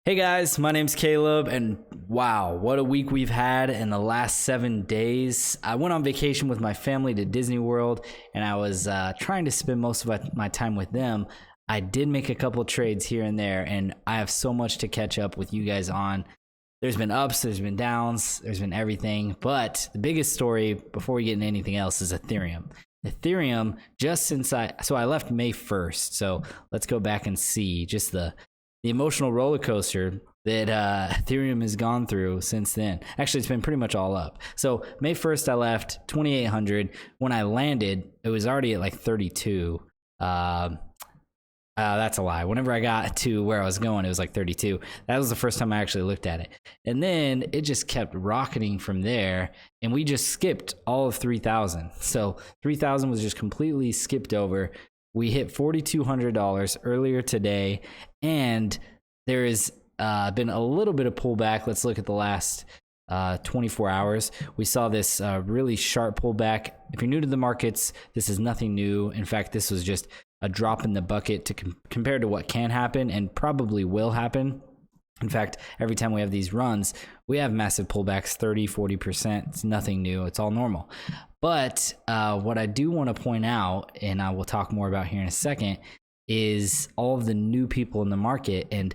Hey guys, my name's Caleb, and wow, what a week we've had in the last 7 days. I went on vacation with my family to Disney World, and I was trying to spend most of my time with them. I did make a couple trades here and there, and I have so much to catch up with you guys on. There's been ups, there's been downs, there's been everything, but the biggest story before we get into anything else is Ethereum. Ethereum, just since I left May 1st, so let's go back and see just the emotional roller coaster that Ethereum has gone through since then. Actually, it's been pretty much all up. So May 1st, I left 2,800. When I landed, it was already at like 32. That's a lie. Whenever I got to where I was going, it was like 32. That was the first time I actually looked at it. And then it just kept rocketing from there, and we just skipped all of 3,000. So 3,000 was just completely skipped over. We hit $4,200 earlier today, and there has been a little bit of pullback. Let's look at the last 24 hours. We saw this really sharp pullback. If you're new to the markets, this is nothing new. In fact, this was just a drop in the bucket to compared to what can happen and probably will happen. In fact, every time we have these runs, we have massive pullbacks, 30, 40%. It's nothing new. It's all normal. But what I do want to point out, and I will talk more about here in a second, is all of the new people in the market. And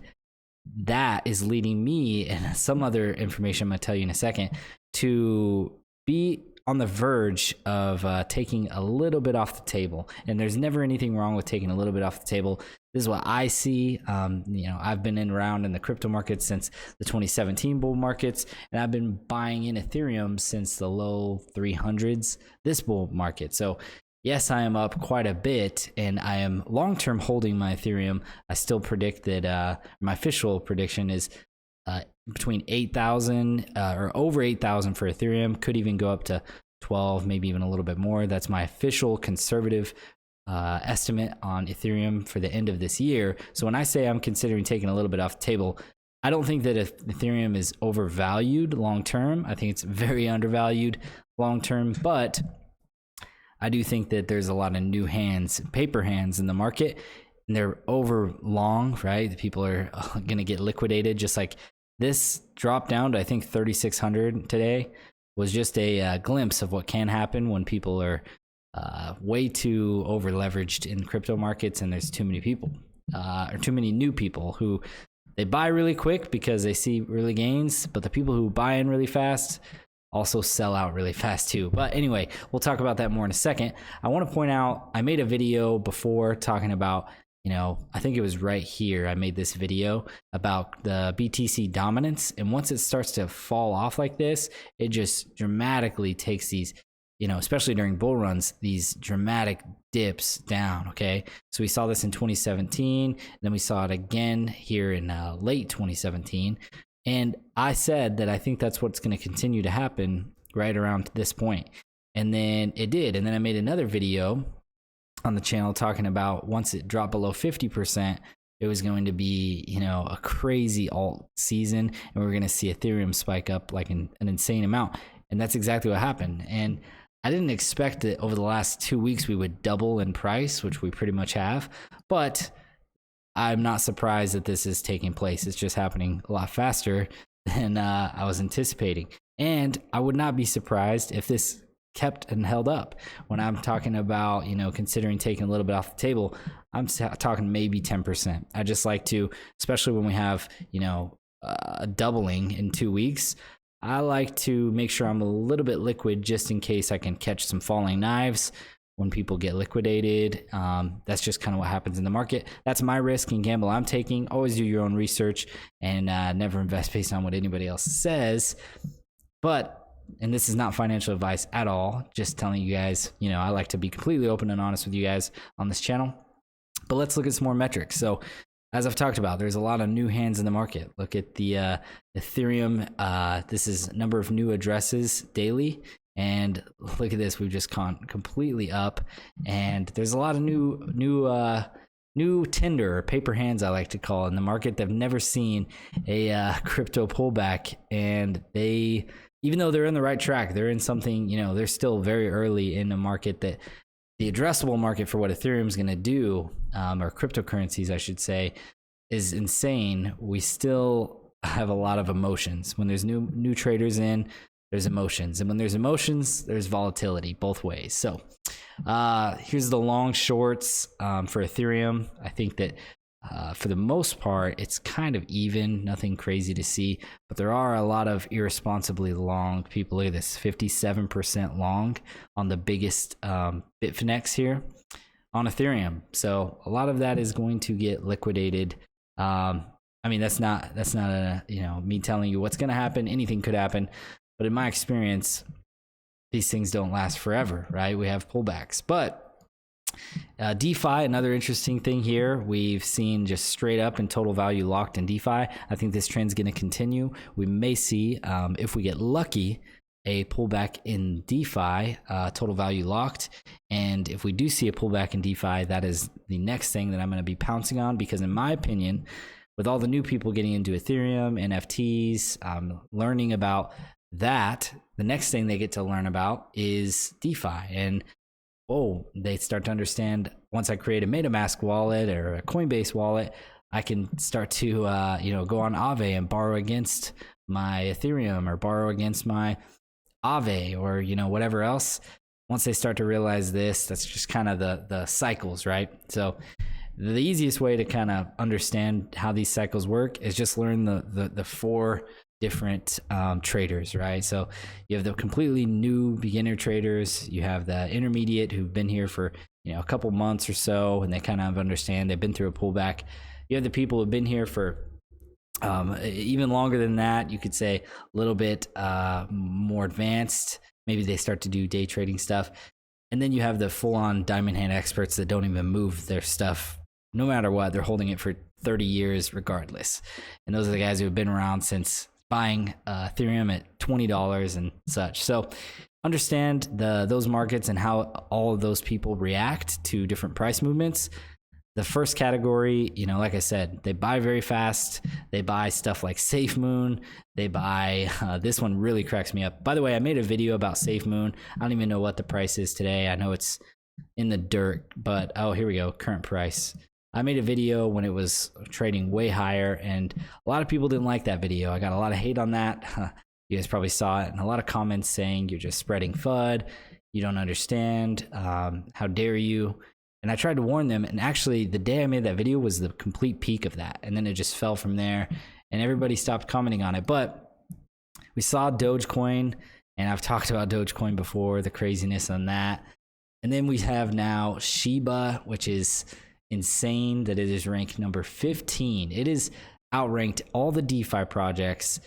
that is leading me, and some other information I'm going to tell you in a second, to be on the verge of taking a little bit off the table. And there's never anything wrong with taking a little bit off the table. This is what I see. I've been around in the crypto markets since the 2017 bull markets, and I've been buying in Ethereum since the low 300s, this bull market. So yes, I am up quite a bit, and I am long-term holding my Ethereum. I still predict that my official prediction is between 8,000 or over 8,000 for Ethereum, could even go up to 12, maybe even a little bit more. That's my official conservative estimate on Ethereum for the end of this year. So when I say I'm considering taking a little bit off the table, I don't think that Ethereum is overvalued long term. I think it's very undervalued long term, but I do think that there's a lot of new hands, paper hands in the market, and they're over long, right? The people are going to get liquidated. Just like this drop down to, I think, 3,600 today was just a glimpse of what can happen when people are way too over leveraged in crypto markets, and there's too many people or too many new people who they buy really quick because they see early gains, but the people who buy in really fast also sell out really fast too. But anyway, we'll talk about that more in a second. I want to point out, I made a video before talking about, I think it was right here. I made this video about the BTC dominance. And once it starts to fall off like this, it just dramatically takes these, especially during bull runs, these dramatic dips down. Okay. So we saw this in 2017. Then we saw it again here in late 2017. And I said that I think that's what's going to continue to happen right around this point. And then it did. And then I made another video on the channel talking about once it dropped below 50%, it was going to be, a crazy alt season, and we were going to see Ethereum spike up like an insane amount. And that's exactly what happened. And I didn't expect that over the last 2 weeks we would double in price, which we pretty much have. But I'm not surprised that this is taking place. It's just happening a lot faster than I was anticipating. And I would not be surprised if this kept and held up. When I'm talking about, considering taking a little bit off the table, I'm talking maybe 10%. I just like to, especially when we have, a doubling in 2 weeks, I like to make sure I'm a little bit liquid just in case I can catch some falling knives when people get liquidated. That's just kind of what happens in the market. That's my risk and gamble I'm taking. Always do your own research and never invest based on what anybody else says. And this is not financial advice at all, just telling you guys, I like to be completely open and honest with you guys on this channel. But let's look at some more metrics. So as I've talked about, there's a lot of new hands in the market. Look at the Ethereum. This is number of new addresses daily. And look at this, we've just gone completely up. And there's a lot of new tender or paper hands, I like to call, in the market. They've never seen a crypto pullback, and they, even though they're in the right track, they're in something, they're still very early in the market, that the addressable market for what Ethereum is going to do, or cryptocurrencies, I should say, is insane, we still have a lot of emotions. When there's new traders in, there's emotions, and when there's emotions, there's volatility both ways. So here's the long shorts for Ethereum. I think that for the most part, it's kind of even, nothing crazy to see, but there are a lot of irresponsibly long people. Look at this, 57% long on the biggest Bitfinex here on Ethereum. So a lot of that is going to get liquidated. I mean, that's not a, me telling you what's going to happen. Anything could happen, but in my experience, these things don't last forever, right? We have pullbacks, but DeFi, another interesting thing here, we've seen just straight up and total value locked in DeFi. I think this trend's going to continue. We may see, if we get lucky, a pullback in DeFi, total value locked. And if we do see a pullback in DeFi, that is the next thing that I'm going to be pouncing on, because in my opinion, with all the new people getting into Ethereum, NFTs, learning about that, the next thing they get to learn about is DeFi. And they start to understand, once I create a MetaMask wallet or a Coinbase wallet, I can start to go on Aave and borrow against my Ethereum or borrow against my Aave or whatever else. Once they start to realize this, that's just kind of the cycles, right? So the easiest way to kind of understand how these cycles work is just learn the four different traders, right? So you have the completely new beginner traders, you have the intermediate who've been here for a couple months or so, and they kind of understand, they've been through a pullback. You have the people who've been here for even longer than that, you could say a little bit more advanced. Maybe they start to do day trading stuff. And then you have the full-on diamond hand experts that don't even move their stuff no matter what. They're holding it for 30 years regardless. And those are the guys who have been around since buying Ethereum at $20 and such. So understand those markets and how all of those people react to different price movements. The first category, like I said, they buy very fast. They buy stuff like SafeMoon. They buy, this one really cracks me up. By the way, I made a video about SafeMoon. I don't even know what the price is today. I know it's in the dirt, but here we go, current price. I made a video when it was trading way higher, and a lot of people didn't like that video. I got a lot of hate on that. You guys probably saw it, and a lot of comments saying you're just spreading FUD. You don't understand. How dare you? And I tried to warn them, and actually the day I made that video was the complete peak of that, and then it just fell from there, and everybody stopped commenting on it. But we saw Dogecoin, and I've talked about Dogecoin before, the craziness on that. And then we have now Shiba, which is insane that it is ranked number 15. It is outranked all the DeFi projects.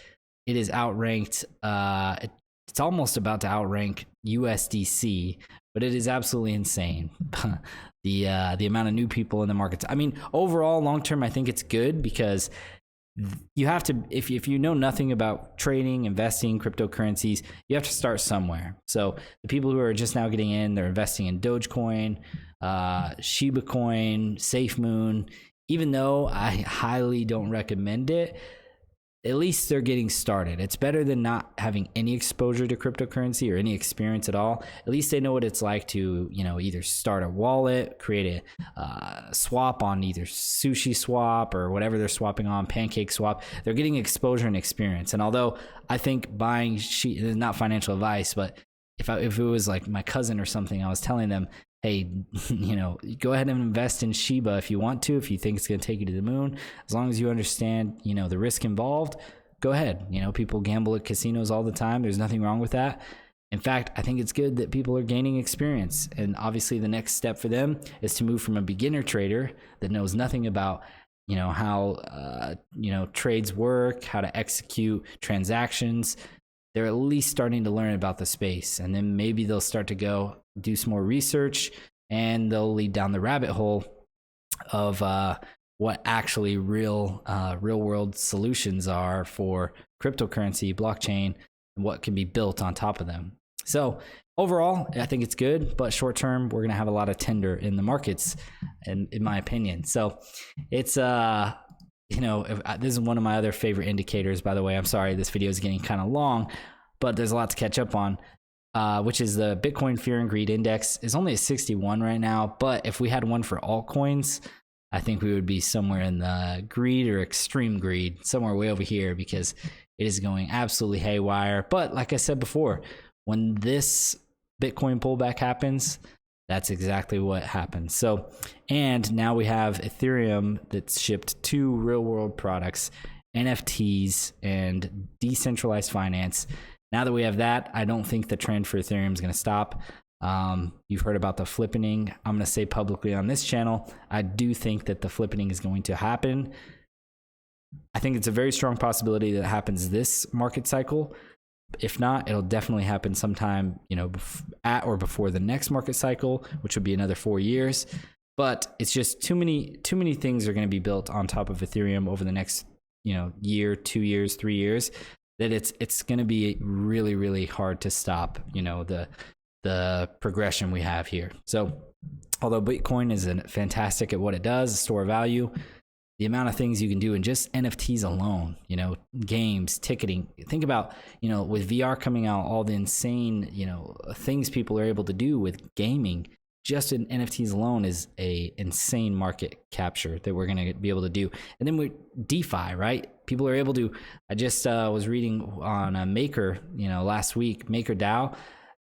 It is outranked, it's almost about to outrank USDC, but it is absolutely insane. The amount of new people in the markets. I mean, overall, long term, I think it's good, because you have to, if you know nothing about trading, investing, cryptocurrencies, you have to start somewhere. So the people who are just now getting in, they're investing in Dogecoin, Shiba Coin, SafeMoon. Even though I highly don't recommend it, at least they're getting started. It's better than not having any exposure to cryptocurrency or any experience at all. At least they know what it's like to, either start a wallet, create a swap on either Sushi Swap or whatever they're swapping on, Pancake Swap. They're getting exposure and experience. And although I think buying not financial advice, but if it was like my cousin or something, I was telling them, hey, go ahead and invest in Shiba if you want to, if you think it's going to take you to the moon. As long as you understand, the risk involved, go ahead. People gamble at casinos all the time. There's nothing wrong with that. In fact, I think it's good that people are gaining experience. And obviously the next step for them is to move from a beginner trader that knows nothing about, how, trades work, how to execute transactions. They're at least starting to learn about the space, and then maybe they'll start to go do some more research, and they'll lead down the rabbit hole of what actually real world solutions are for cryptocurrency, blockchain, and what can be built on top of them. So overall, I think it's good, but short term, we're going to have a lot of tender in the markets, in my opinion. So it's this is one of my other favorite indicators, by the way. I'm sorry, this video is getting kind of long, but there's a lot to catch up on, which is the Bitcoin Fear and Greed Index is only at 61 right now. But if we had one for altcoins, I think we would be somewhere in the greed or extreme greed, somewhere way over here, because it is going absolutely haywire. But like I said before, when this Bitcoin pullback happens, that's exactly what happens. So, and now we have Ethereum that's shipped 2 real world products, NFTs and decentralized finance. Now that we have that, I don't think the trend for Ethereum is going to stop. You've heard about the flippening. I'm going to say publicly on this channel, I do think that the flippening is going to happen. I think it's a very strong possibility that it happens this market cycle. If not, it'll definitely happen sometime, at or before the next market cycle, which would be another 4 years. But it's just too many things are going to be built on top of Ethereum over the next, year, 2 years, 3 years, that it's going to be really, really hard to stop, the progression we have here. So although Bitcoin is fantastic at what it does, store value, the amount of things you can do in just NFTs alone, games, ticketing. Think about, with VR coming out, all the insane, things people are able to do with gaming. Just in NFTs alone is a insane market capture that we're going to be able to do. And then with DeFi, right? People are able to, I just was reading on Maker, last week, Maker DAO,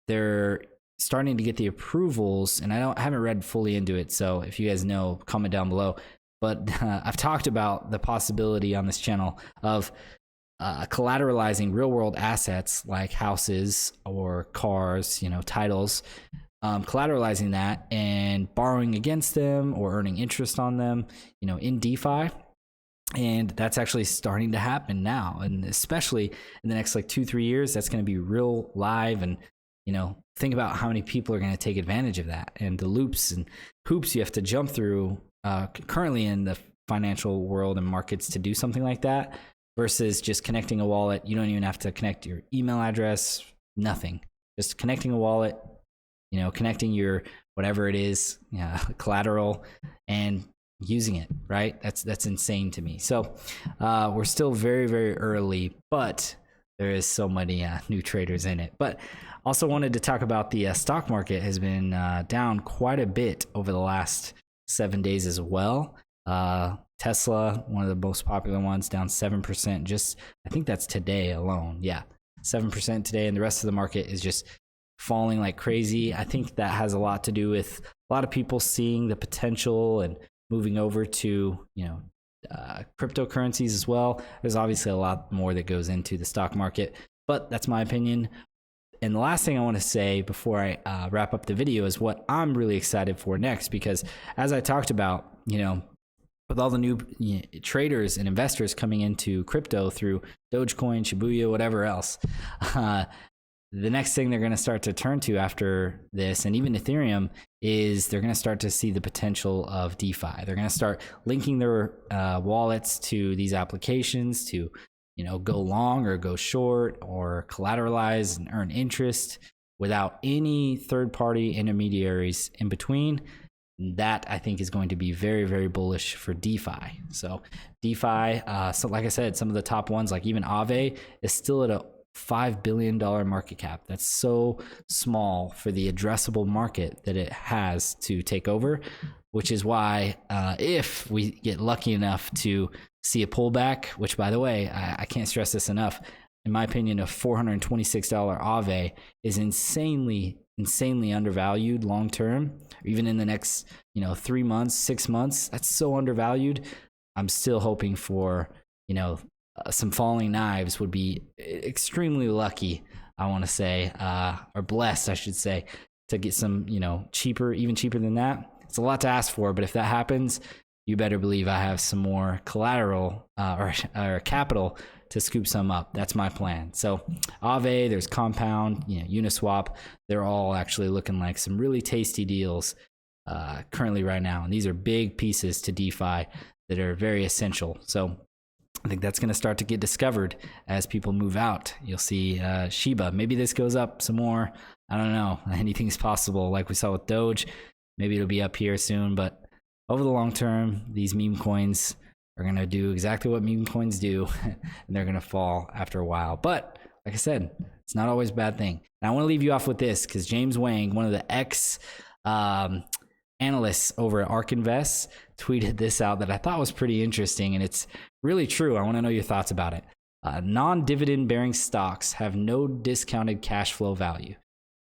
they're starting to get the approvals, and I haven't read fully into it. So if you guys know, comment down below. But I've talked about the possibility on this channel of collateralizing real world assets like houses or cars, titles, collateralizing that and borrowing against them or earning interest on them, in DeFi. And that's actually starting to happen now. And especially in the next 2-3 years, that's going to be real live. And, think about how many people are going to take advantage of that and the loops and hoops you have to jump through currently in the financial world and markets to do something like that, versus just connecting a wallet. You don't even have to connect your email address, nothing. Just connecting a wallet, connecting your whatever it is, collateral, and using it, right? That's insane to me. So we're still very, very early, but there is so many new traders in it. But also wanted to talk about the stock market has been down quite a bit over the last 7 days as well. Tesla, one of the most popular ones, down 7%. Just, I think that's today alone. Yeah, 7% today. And the rest of the market is just falling like crazy. I think that has a lot to do with a lot of people seeing the potential and moving over to, cryptocurrencies as well. There's obviously a lot more that goes into the stock market, but that's my opinion. And the last thing I want to say before I wrap up the video is what I'm really excited for next, because as I talked about, with all the new traders and investors coming into crypto through Dogecoin, Shibuya, whatever else, the next thing they're going to start to turn to after this, and even Ethereum, is they're going to start to see the potential of DeFi. They're going to start linking their wallets to these applications to go long or go short or collateralize and earn interest without any third-party intermediaries in between. That I think is going to be very, very bullish for DeFi. So DeFi, so like I said, some of the top ones, like even Aave, is still at a $5 billion market cap. That's so small for the addressable market that it has to take over, which is why if we get lucky enough to see a pullback, which by the way, I can't stress this enough, in my opinion, a $426 Aave is insanely undervalued long term, or even in the next 3 months, 6 months. That's so undervalued. I'm still hoping for some falling knives. Would be extremely lucky, I want to say, or blessed I should say, to get some cheaper, even cheaper than that. It's a lot to ask for, but if that happens, you better believe I have some more collateral or capital to scoop some up. That's my plan. So Aave, there's Compound, Uniswap. They're all actually looking like some really tasty deals currently right now. And these are big pieces to DeFi that are very essential. So I think that's going to start to get discovered as people move out. You'll see Shiba. Maybe this goes up some more. I don't know. Anything's possible. Like we saw with Doge, maybe it'll be up here soon. But over the long term, these meme coins are going to do exactly what meme coins do, and they're going to fall after a while. But like I said, it's not always a bad thing. And I want to leave you off with this, because James Wang, one of the analyst over at ARK Invest tweeted this out that I thought was pretty interesting, and it's really true. I want to know your thoughts about it. Non-dividend bearing stocks have no discounted cash flow value.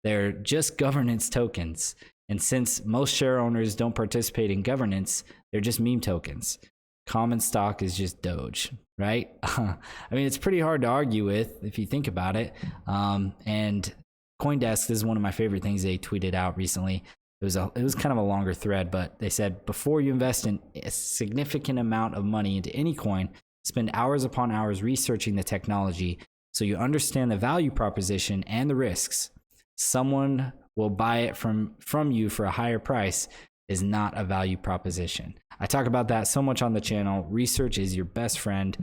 They're just governance tokens. And since most share owners don't participate in governance, they're just meme tokens. Common stock is just Doge, right? I mean, it's pretty hard to argue with if you think about it. And CoinDesk, this is one of my favorite things they tweeted out recently. It was kind of a longer thread, but they said, before you invest in a significant amount of money into any coin, spend hours upon hours researching the technology so you understand the value proposition and the risks. Someone will buy it from you for a higher price is not a value proposition. I talk about that so much on the channel. Research is your best friend.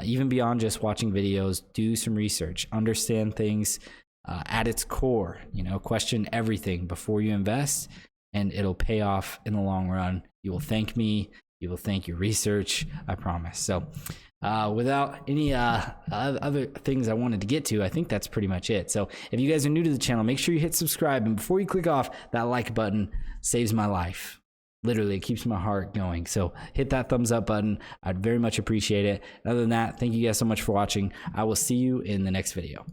Even beyond just watching videos, do some research, understand things at its core, question everything before you invest, and it'll pay off in the long run. You will thank me. You will thank your research. I promise. So without any other things I wanted to get to, I think that's pretty much it. So if you guys are new to the channel, make sure you hit subscribe. And before you click off, that like button saves my life. Literally, it keeps my heart going. So hit that thumbs up button. I'd very much appreciate it. Other than that, thank you guys so much for watching. I will see you in the next video.